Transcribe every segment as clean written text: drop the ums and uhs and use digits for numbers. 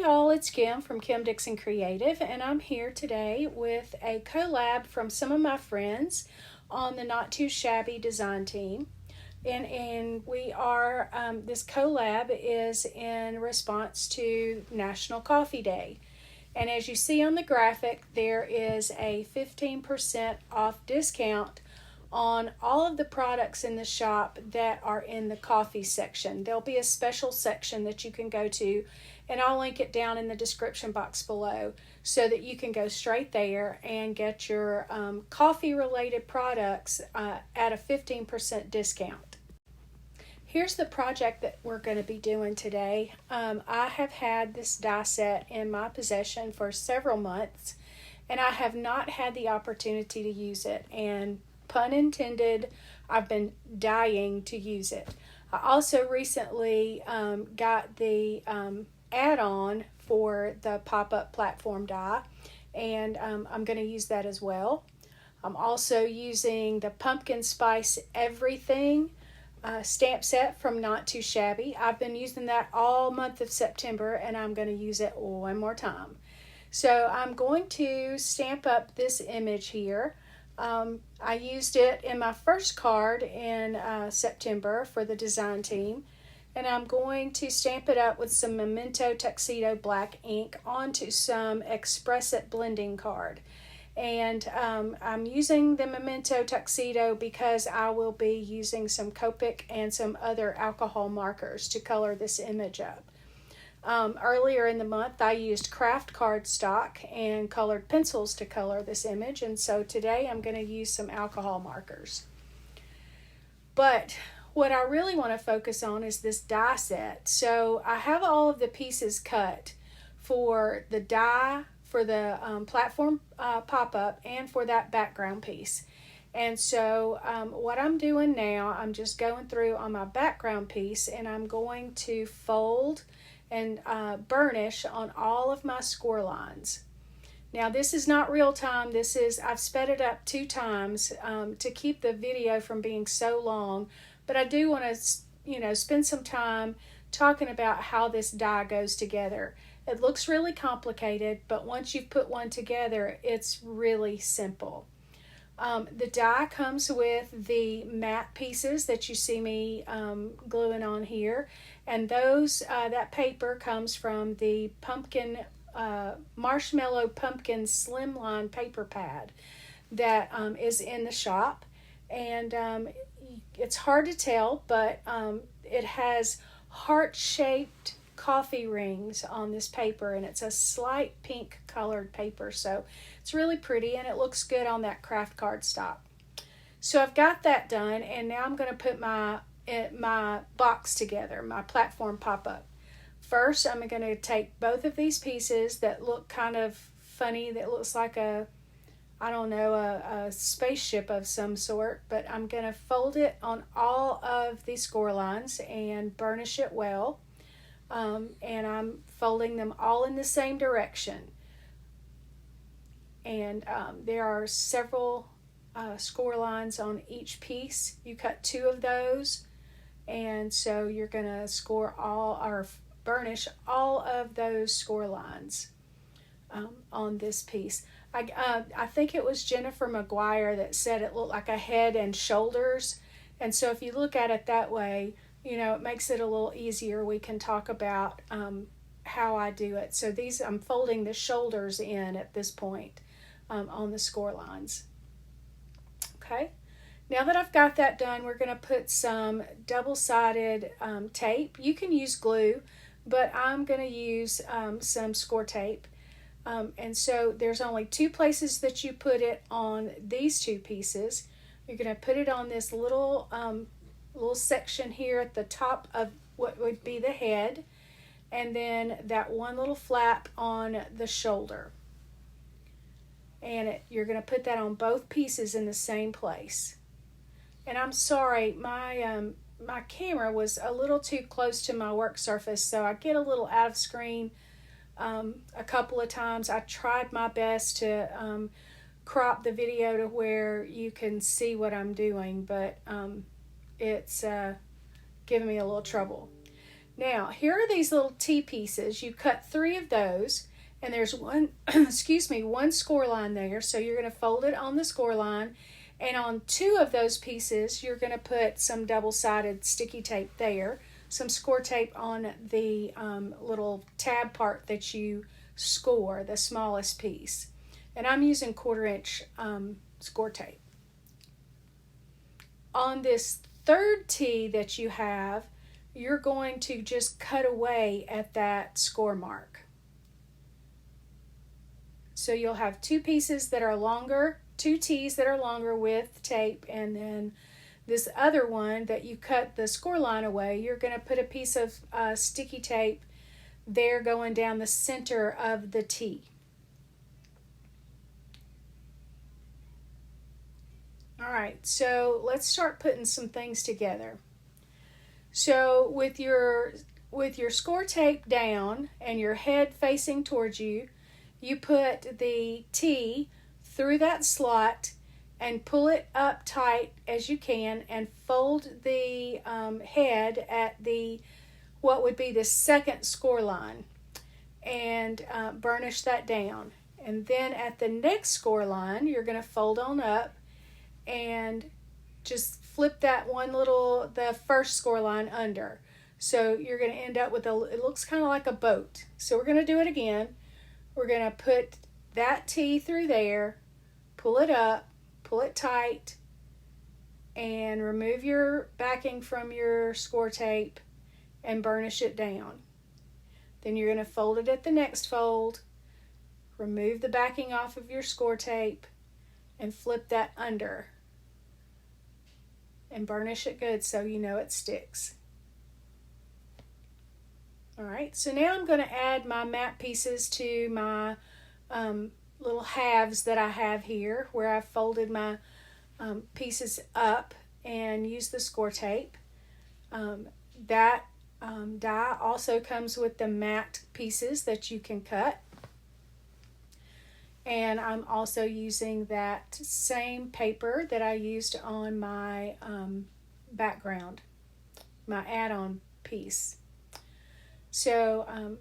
y'all, it's Kim from Kim Dixon Creative, and I'm here today with a collab from some of my friends on the Not2Shabby Design Team. And we are, this collab is in response to National Coffee Day. And as you see on the graphic, there is a 15% off discount on all of the products in the shop that are in the coffee section. There'll be a special section that you can go to, and I'll link it down in the description box below so that you can go straight there and get your coffee related products at a 15% discount. Here's the project that we're going to be doing today. I have had this die set in my possession for several months, and I have not had the opportunity to use it, and pun intended, I've been dying to use it. I also recently got the add-on for the pop-up platform die, and I'm going to use that as well. I'm also using the pumpkin spice everything stamp set from Not2Shabby. I've been using that all month of September, and I'm going to use it one more time. So I'm going to stamp up this image here. I used it in my first card in September for the design team, and I'm going to stamp it up with some Memento Tuxedo black ink onto some Express It blending card. And I'm using the Memento Tuxedo because I will be using some Copic and some other alcohol markers to color this image up. Earlier in the month, I used Kraft Card Stock and colored pencils to color this image, and so today I'm going to use some alcohol markers. But what I really want to focus on is this die set. So I have all of the pieces cut for the die, for the platform pop-up, and for that background piece. And so what I'm doing now, I'm just going through on my background piece, and I'm going to fold and burnish on all of my score lines. Now this is not real time. I've sped it up 2 times to keep the video from being so long, but I do want to spend some time talking about how this die goes together. It looks really complicated, but once you've put one together, it's really simple. The die comes with the matte pieces that you see me gluing on here, and that paper comes from the pumpkin marshmallow pumpkin slimline paper pad that is in the shop, and it's hard to tell, but it has heart-shaped coffee rings on this paper, and it's a slight pink colored paper, so it's really pretty and it looks good on that Kraft Card Stock. So I've got that done, and now I'm going to put my box together, my platform pop-up. First, I'm going to take both of these pieces that look kind of funny, that looks like a spaceship of some sort, but I'm going to fold it on all of the score lines and burnish it well. And I'm folding them all in the same direction. And there are several score lines on each piece. You cut 2 of those, and so you're going to burnish all of those score lines on this piece. I think it was Jennifer McGuire that said it looked like a head and shoulders, and so if you look at it that way, it makes it a little easier. We can talk about how I do it. So I'm folding the shoulders in at this point on the score lines. Okay, now that I've got that done, we're going to put some double-sided tape. You can use glue, but I'm going to use some score tape. And so there's only 2 places that you put it on these 2 pieces. You're going to put it on this little section here at the top of what would be the head, and then that one little flap on the shoulder. And you're going to put that on both pieces in the same place. And I'm sorry, my camera was a little too close to my work surface, so I get a little out of screen a couple of times. I tried my best to crop the video to where you can see what I'm doing, but it's giving me a little trouble. Now, here are these little T pieces. You cut 3 of those, and there's one, excuse me, one score line there. So you're going to fold it on the score line, and on 2 of those pieces, you're going to put some double-sided sticky tape there, some score tape on the little tab part that you score, the smallest piece. And I'm using 1/4 inch score tape. On this third T that you have, you're going to just cut away at that score mark. So you'll have 2 pieces that are longer, 2 T's that are longer with tape, and then this other one that you cut the score line away, you're going to put a piece of sticky tape there going down the center of the T. All right, so let's start putting some things together. So with your score tape down and your head facing towards you, you put the T through that slot and pull it up tight as you can and fold the head at the what would be the second score line and burnish that down. And then at the next score line, you're going to fold on up and just flip that the first score line under. So you're going to end up with it looks kind of like a boat. So we're going to do it again. We're going to put that T through there, pull it up, pull it tight, and remove your backing from your score tape and burnish it down. Then you're going to fold it at the next fold, remove the backing off of your score tape, and flip that under. And burnish it good so you know it sticks. Alright, so now I'm going to add my map pieces to my little halves that I have here where I've folded my pieces up and used the score tape. That die also comes with the matte pieces that you can cut. And I'm also using that same paper that I used on my background, my add-on piece. So,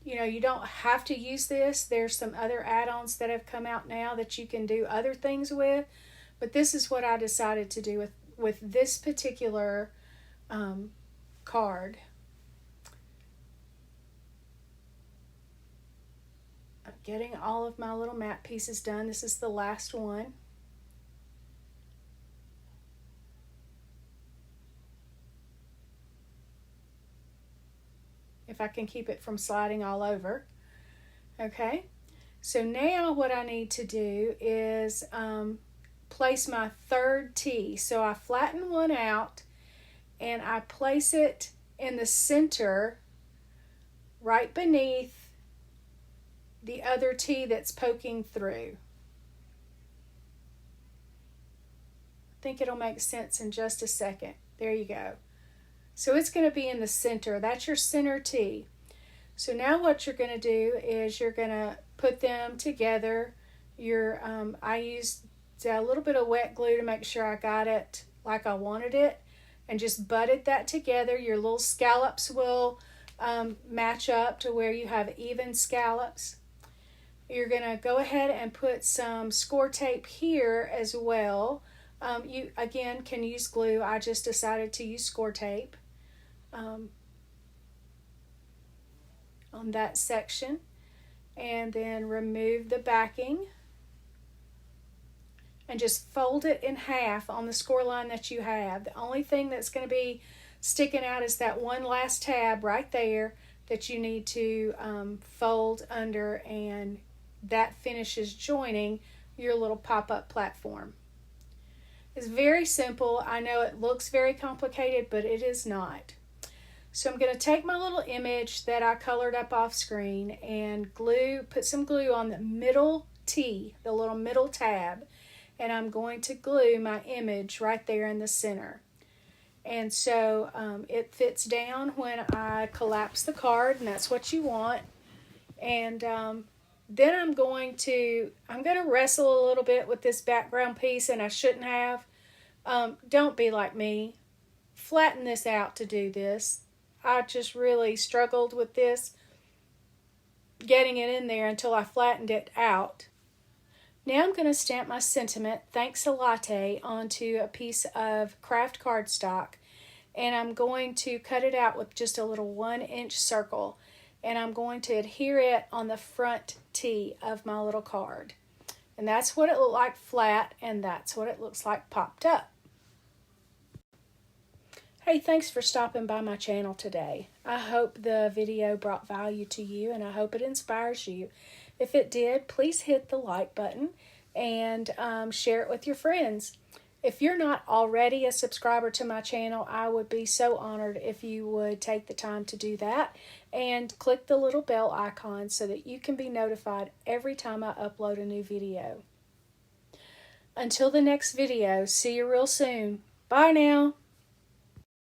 you don't have to use this. There's some other add-ons that have come out now that you can do other things with. But this is what I decided to do with this particular card. I'm getting all of my little map pieces done. This is the last one. If I can keep it from sliding all over. Okay, so now what I need to do is place my third T. So I flatten one out and I place it in the center right beneath the other T that's poking through. I think it'll make sense in just a second. There you go. So it's going to be in the center. That's your center T. So now what you're going to do is you're going to put them together. I used a little bit of wet glue to make sure I got it like I wanted it, and just butted that together. Your little scallops will match up to where you have even scallops. You're going to go ahead and put some score tape here as well. You again can use glue. I just decided to use score tape on that section, and then remove the backing and just fold it in half on the score line that you have. The only thing that's going to be sticking out is that one last tab right there that you need to fold under, and that finishes joining your little pop-up platform. It's very simple. I know it looks very complicated, but it is not. So I'm going to take my little image that I colored up off screen and put some glue on the middle T, the little middle tab, and I'm going to glue my image right there in the center. And so it fits down when I collapse the card, and that's what you want. And then I'm going to wrestle a little bit with this background piece, and I shouldn't have. Don't be like me. Flatten this out to do this. I just really struggled with this, getting it in there until I flattened it out. Now I'm going to stamp my sentiment, "Thanks a Latte," onto a piece of Kraft Card Stock, and I'm going to cut it out with just a little 1-inch circle, and I'm going to adhere it on the front T of my little card. And that's what it looked like flat, and that's what it looks like popped up. Hey, thanks for stopping by my channel today. I hope the video brought value to you, and I hope it inspires you. If it did, please hit the like button and share it with your friends. If you're not already a subscriber to my channel, I would be so honored if you would take the time to do that and click the little bell icon so that you can be notified every time I upload a new video. Until the next video, see you real soon. Bye now.